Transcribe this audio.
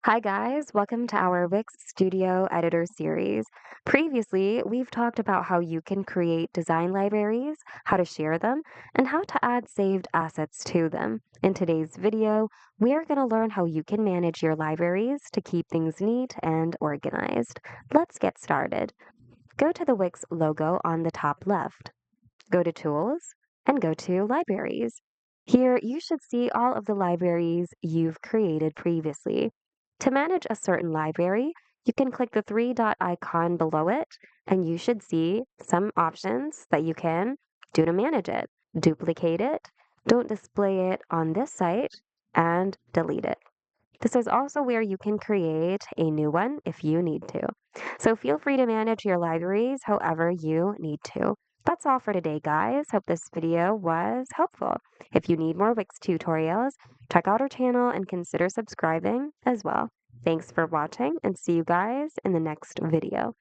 Hi guys, welcome to our Wix Studio Editor series. Previously, we've talked about how you can create design libraries, how to share them, and how to add saved assets to them. In today's video, we're going to learn how you can manage your libraries to keep things neat and organized. Let's get started. Go to the Wix logo on the top left. Go to Tools and go to Libraries. Here, you should see all of the libraries you've created previously. To manage a certain library, you can click the three-dot icon below it, and you should see some options that you can do to manage it. Duplicate it, don't display it on this site, and delete it. This is also where you can create a new one if you need to. So feel free to manage your libraries however you need to. That's all for today, guys. Hope this video was helpful. If you need more Wix tutorials, check out our channel and consider subscribing as well. Thanks for watching and see you guys in the next video.